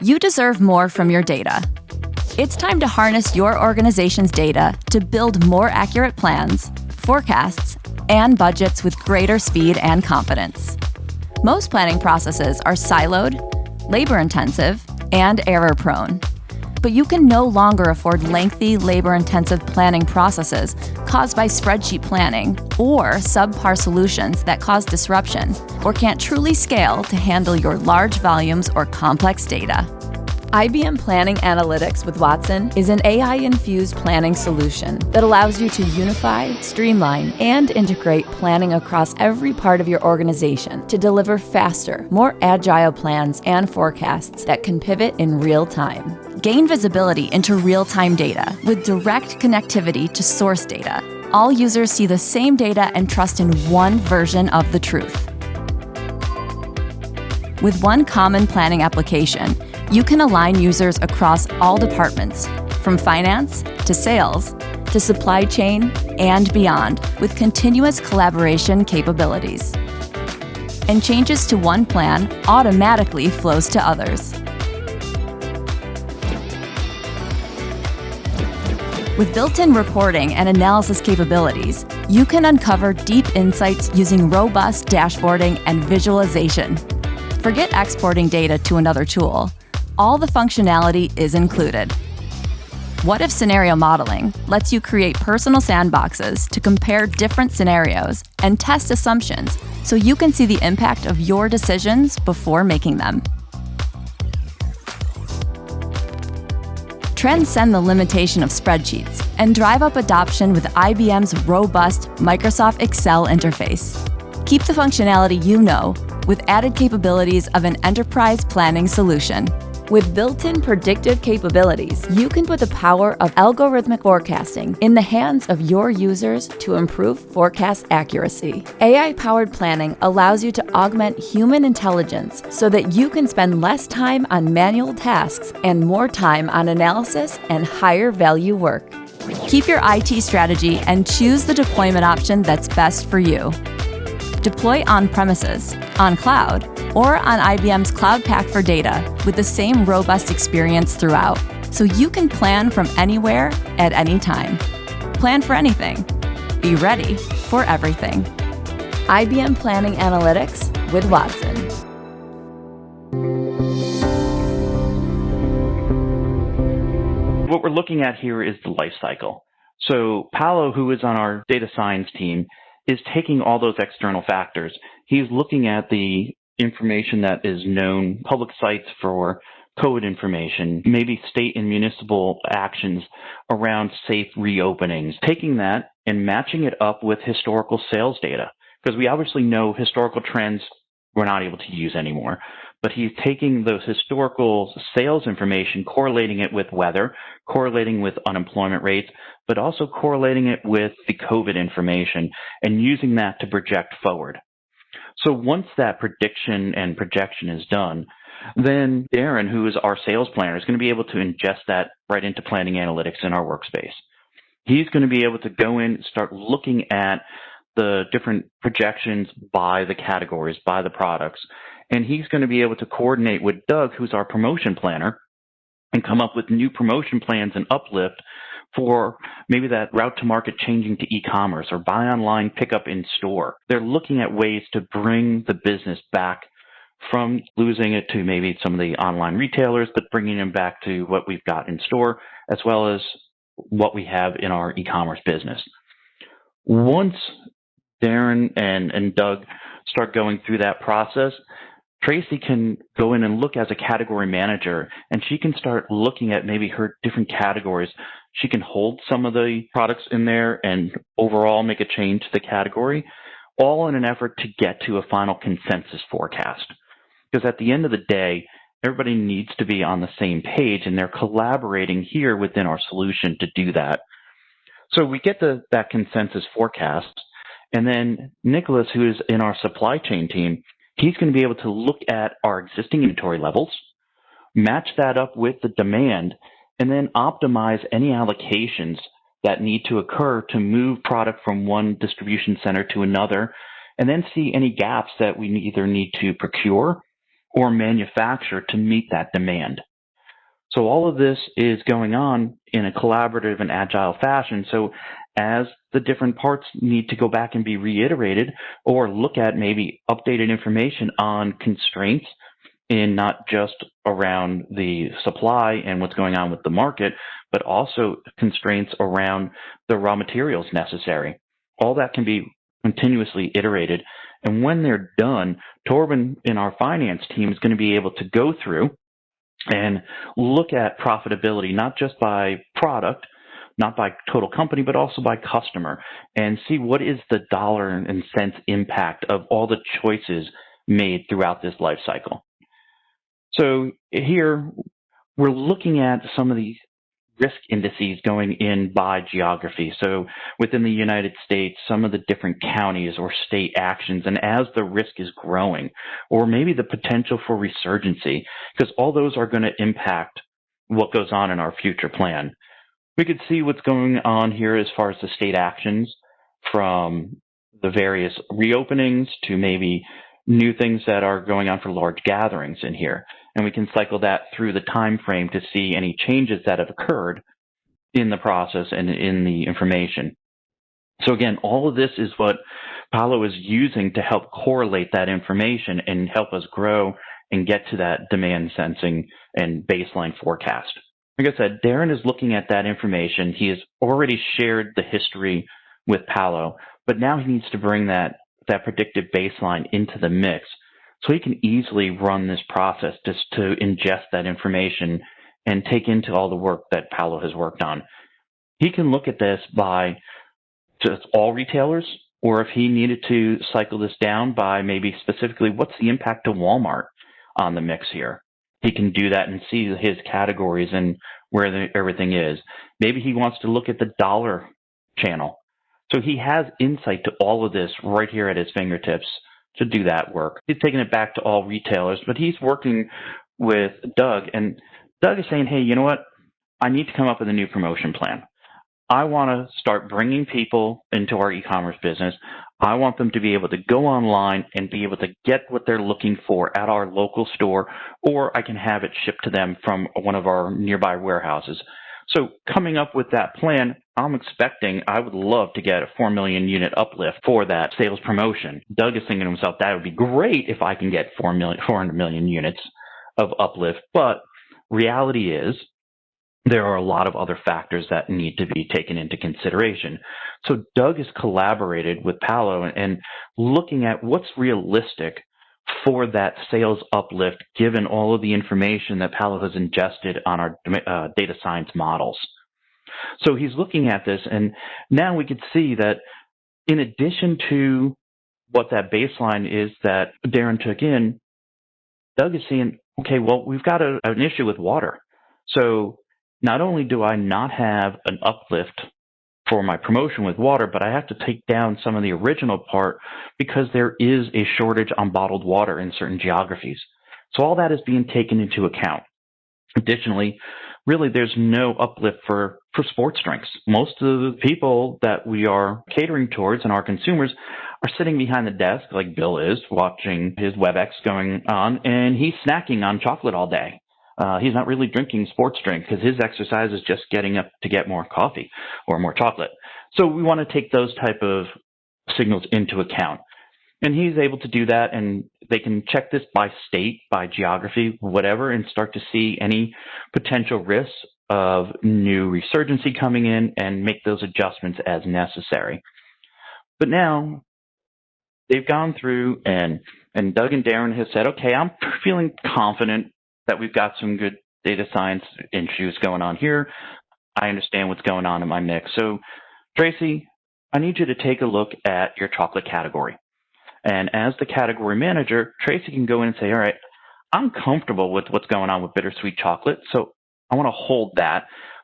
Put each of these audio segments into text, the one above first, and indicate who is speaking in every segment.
Speaker 1: You deserve more from your data. It's time to harness your organization's data to build more accurate plans, forecasts, and budgets with greater speed and confidence. Most planning processes are siloed, labor-intensive, and error-prone. But you can no longer afford lengthy, labor-intensive planning processes caused by spreadsheet planning or subpar solutions that cause disruption or can't truly scale to handle your large volumes or complex data. IBM Planning Analytics with Watson is an AI-infused planning solution that allows you to unify, streamline, and integrate planning across every part of your organization to deliver faster, more agile plans and forecasts that can pivot in real time. Gain visibility into real-time data with direct connectivity to source data. All users see the same data and trust in one version of the truth. With one common planning application, you can align users across all departments, from finance to sales to supply chain and beyond, with continuous collaboration capabilities. And changes to one plan automatically flows to others. With built-in reporting and analysis capabilities, you can uncover deep insights using robust dashboarding and visualization. Forget exporting data to another tool. All the functionality is included. What If Scenario Modeling lets you create personal sandboxes to compare different scenarios and test assumptions so you can see the impact of your decisions before making them. Transcend the limitation of spreadsheets and drive up adoption with IBM's robust Microsoft Excel interface. Keep the functionality you know with added capabilities of an enterprise planning solution. With built-in predictive capabilities, you can put the power of algorithmic forecasting in the hands of your users to improve forecast accuracy. AI-powered planning allows you to augment human intelligence so that you can spend less time on manual tasks and more time on analysis and higher value work. Keep your IT strategy and choose the deployment option that's best for you. Deploy on-premises, on cloud, or on IBM's Cloud Pak for Data with the same robust experience throughout, so you can plan from anywhere at any time. Plan for anything. Be ready for everything. IBM Planning Analytics with Watson.
Speaker 2: What we're looking at here is the life cycle. So Paolo, who is on our data science team, is taking all those external factors. He's looking at the information that is known, public sites for COVID information, maybe state and municipal actions around safe reopenings, taking that and matching it up with historical sales data, because we obviously know historical trends we're not able to use anymore. But he's taking those historical sales information, correlating it with weather, correlating with unemployment rates, but also correlating it with the COVID information and using that to project forward. So once that prediction and projection is done, then Darren, who is our sales planner, is going to be able to ingest that right into planning analytics in our workspace. He's going to be able to go in, start looking at the different projections by the categories, by the products, and he's going to be able to coordinate with Doug, who's our promotion planner, and come up with new promotion plans and uplift for maybe that route to market changing to e-commerce or buy online, pick up in store. They're looking at ways to bring the business back from losing it to maybe some of the online retailers, but bringing them back to what we've got in store, as well as what we have in our e-commerce business. Once Darren and Doug start going through that process, Tracy can go in and look as a category manager, and she can start looking at maybe her different categories. She can hold some of the products in there and overall make a change to the category, all in an effort to get to a final consensus forecast. Because at the end of the day, everybody needs to be on the same page, and they're collaborating here within our solution to do that. So we get that consensus forecast, and then Nicholas, who is in our supply chain team, he's going to be able to look at our existing inventory levels, match that up with the demand, and then optimize any allocations that need to occur to move product from one distribution center to another, and then see any gaps that we either need to procure or manufacture to meet that demand. So all of this is going on in a collaborative and agile fashion. So as the different parts need to go back and be reiterated or look at maybe updated information on constraints in not just around the supply and what's going on with the market, but also constraints around the raw materials necessary. All that can be continuously iterated. And when they're done, Torben in our finance team is going to be able to go through and look at profitability, not just by product, not by total company, but also by customer, and see what is the dollar and cents impact of all the choices made throughout this life cycle. So here we're looking at some of these risk indices going in by geography. So within the United States, some of the different counties or state actions, and as the risk is growing, or maybe the potential for resurgency, because all those are going to impact what goes on in our future plan. We could see what's going on here as far as the state actions, from the various reopenings to maybe new things that are going on for large gatherings in here. And we can cycle that through the time frame to see any changes that have occurred in the process and in the information. So again, all of this is what Paolo is using to help correlate that information and help us grow and get to that demand sensing and baseline forecast. Like I said, Darren is looking at that information. He has already shared the history with Paolo, but now he needs to bring that predictive baseline into the mix so he can easily run this process just to ingest that information and take into all the work that Paolo has worked on. He can look at this by just all retailers, or if he needed to cycle this down by maybe specifically what's the impact of Walmart on the mix here. He can do that and see his categories and where everything is. Maybe he wants to look at the dollar channel. So he has insight to all of this right here at his fingertips to do that work. He's taking it back to all retailers, but he's working with Doug, and Doug is saying, hey, you know what? I need to come up with a new promotion plan. I want to start bringing people into our e-commerce business. I want them to be able to go online and be able to get what they're looking for at our local store, or I can have it shipped to them from one of our nearby warehouses. So coming up with that plan, I'm expecting I would love to get a 4 million unit uplift for that sales promotion. Doug is thinking to himself, that would be great if I can get 400 million units of uplift. But reality is there are a lot of other factors that need to be taken into consideration. So Doug has collaborated with Paolo and looking at what's realistic for that sales uplift, given all of the information that Paolo has ingested on our data science models. So he's looking at this, and now we could see that in addition to what that baseline is that Darren took in, Doug is seeing, okay, well, we've got an issue with water. So not only do I not have an uplift for my promotion with water, but I have to take down some of the original part because there is a shortage on bottled water in certain geographies. So all that is being taken into account. Additionally, really there's no uplift for sports drinks. Most of the people that we are catering towards and our consumers are sitting behind the desk, like Bill is, watching his WebEx going on, and he's snacking on chocolate all day. He's not really drinking sports drink because his exercise is just getting up to get more coffee or more chocolate. So we want to take those type of signals into account. And he's able to do that, and they can check this by state, by geography, whatever, and start to see any potential risks of new resurgency coming in and make those adjustments as necessary. But now they've gone through and Doug and Darren have said, okay, I'm feeling confident that we've got some good data science issues going on here. I understand what's going on in my mix. So, Tracy, I need you to take a look at your chocolate category. And as the category manager, Tracy can go in and say, all right, I'm comfortable with what's going on with bittersweet chocolate, so I want to hold that.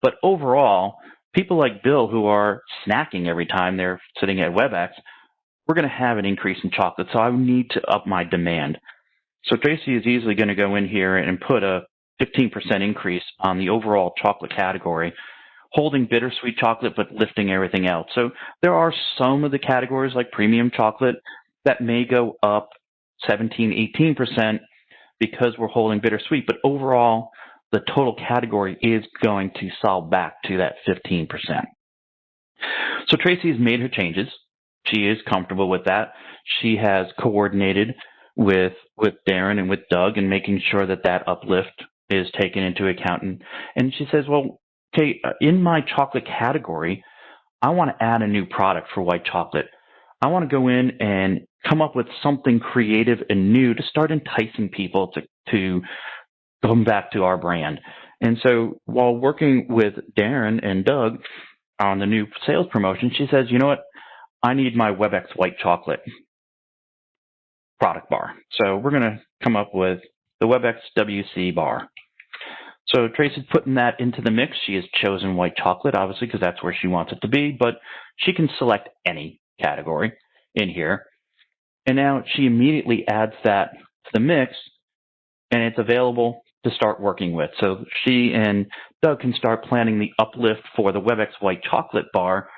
Speaker 2: But overall, people like Bill who are snacking every time they're sitting at WebEx, we're going to have an increase in chocolate, so I need to up my demand. So Tracy is easily going to go in here and put a 15% increase on the overall chocolate category, holding bittersweet chocolate but lifting everything else. So there are some of the categories like premium chocolate that may go up 17, 18% because we're holding bittersweet, but overall, the total category is going to solve back to that 15%. So Tracy has made her changes. She is comfortable with that. She has coordinated with Darren and with Doug and making sure that that uplift is taken into account. And she says, well, okay, in my chocolate category, I want to add a new product for white chocolate. I want to go in and come up with something creative and new to start enticing people to come back to our brand. And so while working with Darren and Doug on the new sales promotion, she says, you know what? I need my WebEx white chocolate product bar. So we're going to come up with the WebEx WC bar. So Tracy's putting that into the mix. She has chosen white chocolate, obviously, because that's where she wants it to be, but she can select any category in here. And now she immediately adds that to the mix, and it's available to start working with. So she and Doug can start planning the uplift for the WebEx white chocolate bar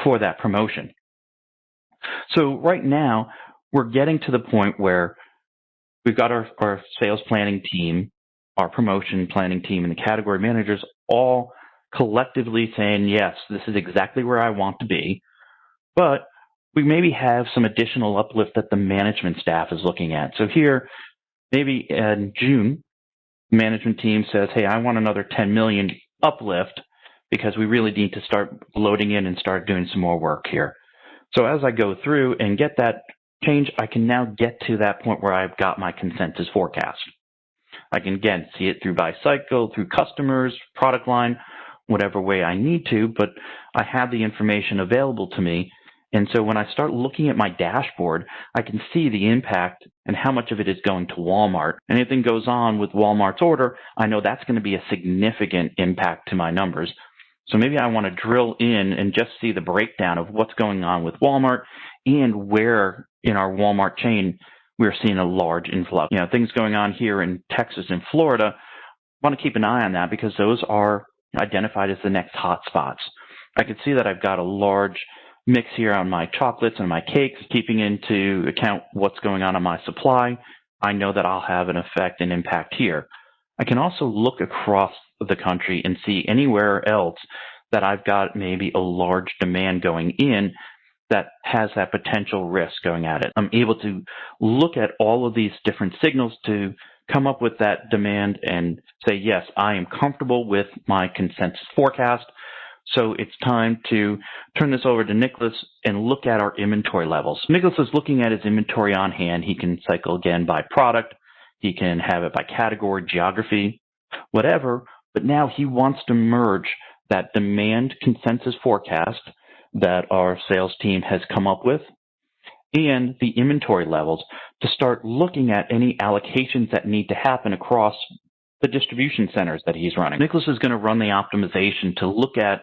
Speaker 2: for that promotion. So right now, we're getting to the point where we've got our sales planning team, our promotion planning team, and the category managers all collectively saying, yes, this is exactly where I want to be, but we maybe have some additional uplift that the management staff is looking at. So here, maybe in June, the management team says, hey, I want another 10 million uplift because we really need to start loading in and start doing some more work here. So as I go through and get that change, I can now get to that point where I've got my consensus forecast. I can, again, see it through by cycle, through customers, product line, whatever way I need to, but I have the information available to me. And so when I start looking at my dashboard, I can see the impact and how much of it is going to Walmart. Anything goes on with Walmart's order, I know that's going to be a significant impact to my numbers. So maybe I want to drill in and just see the breakdown of what's going on with Walmart and where in our Walmart chain we're seeing a large influx. You know, things going on here in Texas and Florida, I want to keep an eye on that because those are identified as the next hot spots. I can see that I've got a large mix here on my chocolates and my cakes, keeping into account what's going on my supply. I know that I'll have an effect and impact here. I can also look across the country and see anywhere else that I've got maybe a large demand going in that has that potential risk going at it. I'm able to look at all of these different signals to come up with that demand and say, yes, I am comfortable with my consensus forecast. So it's time to turn this over to Nicholas and look at our inventory levels. Nicholas is looking at his inventory on hand. He can cycle again by product. He can have it by category, geography, whatever. But now he wants to merge that demand consensus forecast that our sales team has come up with and the inventory levels to start looking at any allocations that need to happen across the distribution centers that he's running. Nicholas is going to run the optimization to look at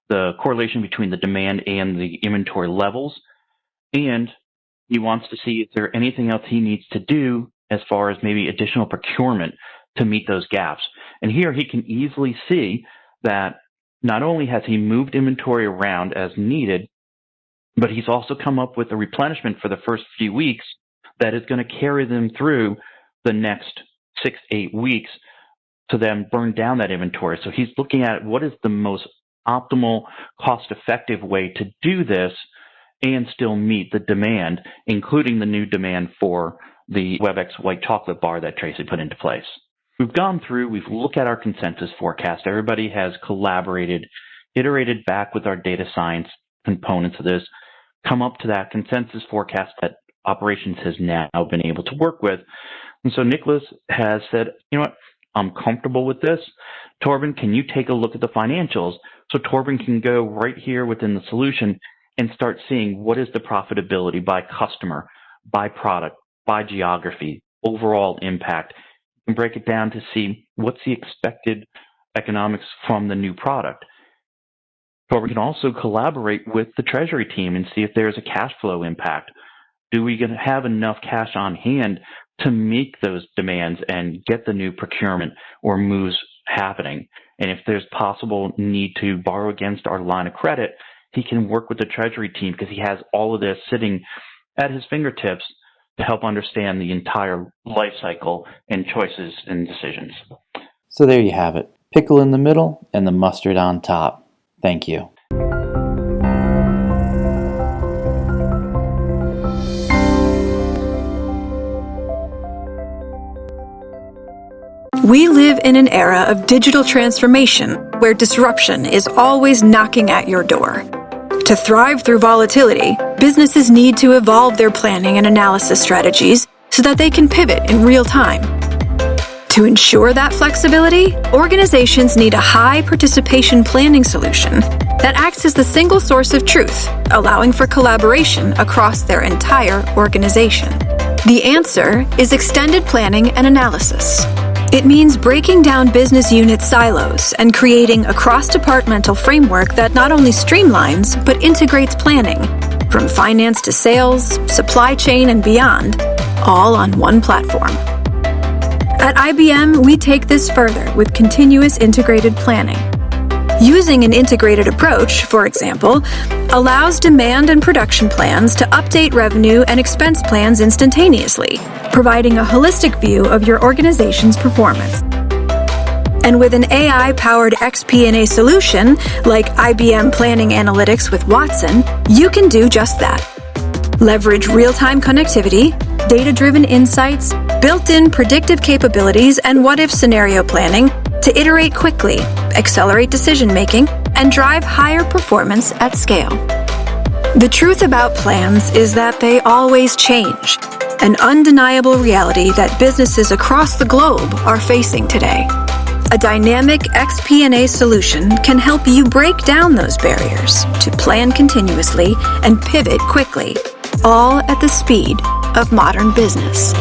Speaker 2: the correlation between the demand and the inventory levels, and he wants to see if there's anything else he needs to do as far as maybe additional procurement to meet those gaps. And here he can easily see that not only has he moved inventory around as needed, but he's also come up with a replenishment for the first few weeks that is going to carry them through the next 6 to 8 weeks to then burn down that inventory. So he's looking at what is the most optimal, cost-effective way to do this and still meet the demand, including the new demand for the WebEx white chocolate bar that Tracy put into place. We've gone through, we've looked at our consensus forecast. Everybody has collaborated, iterated back with our data science components of this, come up to that consensus forecast that operations has now been able to work with. And so Nicholas has said, you know what, I'm comfortable with this. Torben, can you take a look at the financials? So Torben can go right here within the solution and start seeing what is the profitability by customer, by product, by geography, overall impact, and break it down to see what's the expected economics from the new product. Torben can also collaborate with the treasury team and see if there's a cash flow impact. Do we have enough cash on hand to meet those demands and get the new procurement or moves happening? And if there's possible need to borrow against our line of credit, he can work with the treasury team because he has all of this sitting at his fingertips to help understand the entire life cycle and choices and decisions.
Speaker 3: So there you have it. Pickle in the middle and the mustard on top. Thank you.
Speaker 4: We live in an era of digital transformation where disruption is always knocking at your door. To thrive through volatility, businesses need to evolve their planning and analysis strategies so that they can pivot in real time. To ensure that flexibility, organizations need a high-participation planning solution that acts as the single source of truth, allowing for collaboration across their entire organization. The answer is extended planning and analysis. It means breaking down business unit silos and creating a cross-departmental framework that not only streamlines, but integrates planning, from finance to sales, supply chain, and beyond, all on one platform. At IBM, we take this further with continuous integrated planning. Using an integrated approach, for example, allows demand and production plans to update revenue and expense plans instantaneously, providing a holistic view of your organization's performance. And with an AI-powered XP&A solution, like IBM Planning Analytics with Watson, you can do just that. Leverage real-time connectivity, data-driven insights, built-in predictive capabilities, and what-if scenario planning to iterate quickly, accelerate decision-making, and drive higher performance at scale. The truth about plans is that they always change, an undeniable reality that businesses across the globe are facing today. A dynamic XP&A solution can help you break down those barriers to plan continuously and pivot quickly, all at the speed of modern business.